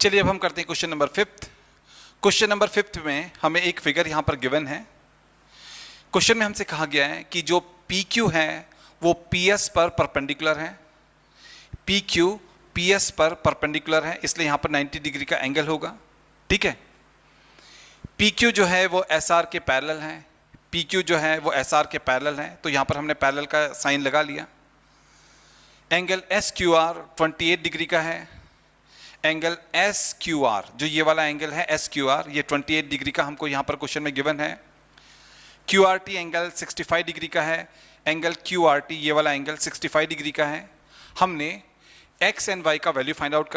चलिए अब हम करते हैं क्वेश्चन नंबर 5। क्वेश्चन नंबर 5 में हमें एक फिगर यहां पर गिवन है। क्वेश्चन में हमसे कहा गया है कि जो PQ है वो PS पर परपेंडिकुलर है। PQ PS पर परपेंडिकुलर है, इसलिए यहां पर 90 डिग्री का एंगल होगा। ठीक है, PQ जो है वो SR के पैरेलल है। PQ जो है वो SR के पैरेलल है, तो यहां पर हमने पैरेलल का साइन लगा लिया। एंगल SQR 28 डिग्री का है। एंगल SQR जो ये वाला एंगल है SQR, ये 28 डिग्री का हमको यहां पर क्वेश्चन में गिवन है। QRT एंगल 65 डिग्री का है। एंगल QRT ये वाला एंगल 65 डिग्री का है। हमने x एंड y का वैल्यू फाइंड आउट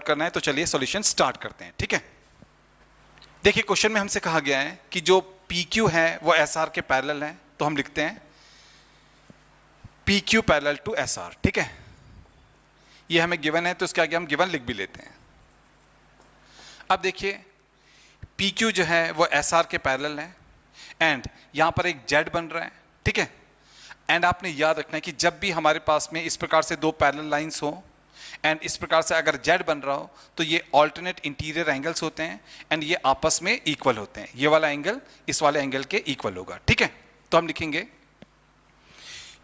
करना है। तो चलिए सॉल्यूशन स्टार्ट करते हैं। ठीक है, देखिए क्वेश्चन में हमसे कहा गया है कि जो PQ है वो SR के पैरेलल है, तो हम लिखते हैं PQ पैरेलल टू SR। ठीक है, ये हमें गिवन है तो इसके आगे हम गिवन लिख भी लेते हैं। अब देखिए PQ जो है वो SR के पैरेलल है एंड यहां पर एक Z बन रहा है। ठीक है, एंड आपने याद रखना है कि जब भी हमारे पास में इस प्रकार से दो पैरेलल लाइंस हो एंड इस प्रकार से अगर Z बन रहा हो तो ये ऑल्टरनेट इंटीरियर एंगल्स होते हैं एंड ये आपस में इक्वल होते हैं। ये वाला एंगल इस वाले एंगल के इक्वल होगा। ठीक है, तो हम लिखेंगे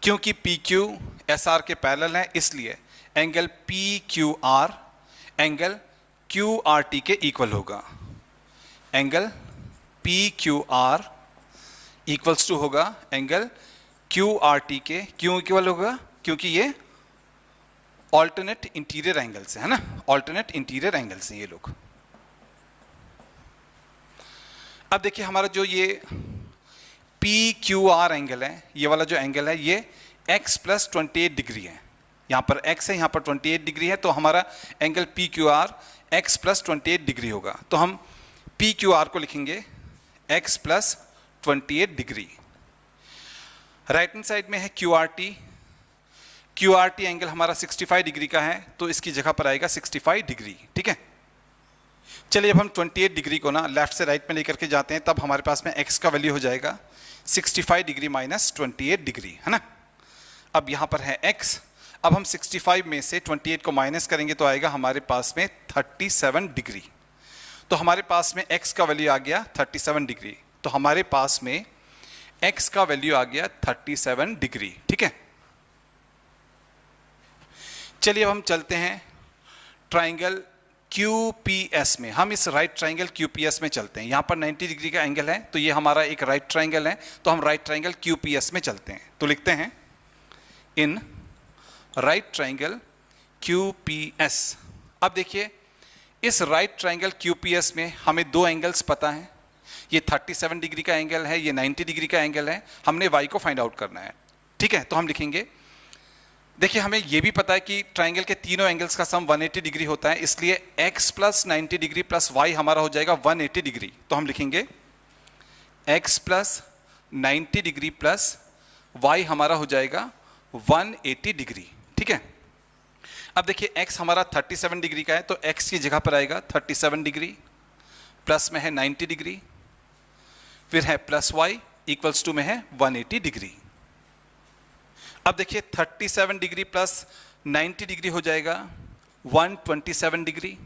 क्योंकि PQ SR के पैरेलल है इसलिए एंगल PQR एंगल QRT के इक्वल होगा। एंगल PQR इक्वल्स टू होगा एंगल QRT के। क्यों इक्वल होगा? क्योंकि ये ऑल्टरनेट इंटीरियर एंगल्स है ना, ऑल्टरनेट इंटीरियर एंगल्स हैं ये लोग। अब देखिए हमारा जो ये PQR एंगल है, ये वाला जो एंगल है ये x प्लस 28 डिग्री है। यहां पर x है, यहां पर 28 डिग्री है, तो हमारा angle PQR x plus 28 degree होगा। तो हम PQR को लिखेंगे x plus 28 degree. Right hand side में है QRT। QRT एंगल हमारा 65 डिग्री का है, तो इसकी जगह पर आएगा 65 डिग्री। ठीक है, चलिए अब हम 28 डिग्री को ना लेफ्ट से राइट में लेकर के जाते हैं, तब हमारे पास में x का वैल्यू हो जाएगा 65 डिग्री माइनस 28 डिग्री, है ना। अब यहां पर है x, अब हम 65 में से 28 को माइनस करेंगे तो आएगा हमारे पास में 37 डिग्री। तो हमारे पास में x का वैल्यू आ गया 37 डिग्री, तो हमारे पास में x का वैल्यू आ गया 37 डिग्री। ठीक है, चलिए अब हम चलते हैं ट्राइंगल QPS में। हम इस राइट ट्राइंगल QPS में चलते हैं। यहां पर 90 डिग्री का एंगल है, तो ये हमारा एक राइट ट्राइंगल है, तो हम राइट ट्राइंगल QPS में चलते हैं। तो लिखते हैं इन राइट ट्राइंगल QPS। अब देखिए इस राइट ट्राइंगल QPS में हमें दो एंगल्स पता हैं। ये 37 डिग्री का एंगल है, ये 90 डिग्री का एंगल है। हमने y को फाइंड आउट करना है। ठीक है, तो हम लिखेंगे, देखिए हमें यह भी पता है कि ट्राइंगल के तीनों एंगल्स का सम 180 डिग्री होता है, इसलिए x plus 90 degree plus y हमारा हो जाएगा 180 डिग्री। तो हम लिखेंगे x plus 90 degree plus y हमारा हो जाएगा 180 डिग्री। ठीक है, अब देखिए x हमारा 37 डिग्री का है, तो x की जगह पर आएगा 37 डिग्री, प्लस में है 90 डिग्री, फिर है प्लस y इक्वल्स टू में है 180 डिग्री। अब देखिए 37 डिग्री प्लस 90 डिग्री हो जाएगा 127 डिग्री,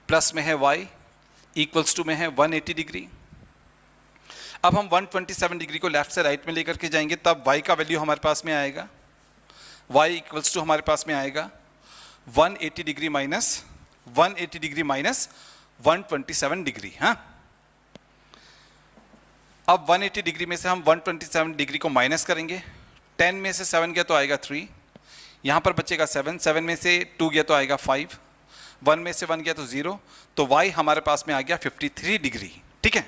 प्लस में है y इक्वल्स टू में है 180 डिग्री। अब हम 127 डिग्री को लेफ्ट से राइट में लेकर के जाएंगे, तब y का वैल्यू हमारे पास में आएगा, y इक्वल्स टू हमारे पास में आएगा 180 डिग्री माइनस 127 डिग्री। हाँ, अब 180 डिग्री में से हम 127 डिग्री को माइनस करेंगे। 10 में से 7 गया तो आएगा 3, यहाँ पर बचेगा 7, 7 में से 2 गया तो आएगा 5, 1 में से 1 गया तो 0, तो y हमारे पास में आ गया 53 डिग्री। ठीक है,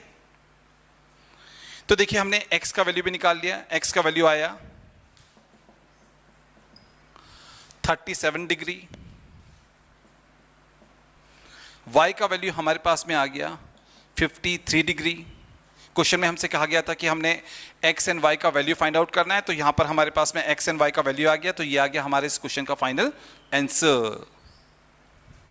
तो देखिए हमने x का वैल्यू भी निकाल लिया। x का वैल्यू आया 37 डिग्री, y का वैल्यू हमारे पास में आ गया 53 डिग्री। क्वेश्चन में हमसे कहा गया था कि हमने x एंड y का वैल्यू फाइंड आउट करना है, तो यहां पर हमारे पास में x एंड y का वैल्यू आ गया, तो ये आ गया हमारे इस क्वेश्चन का फाइनल आंसर।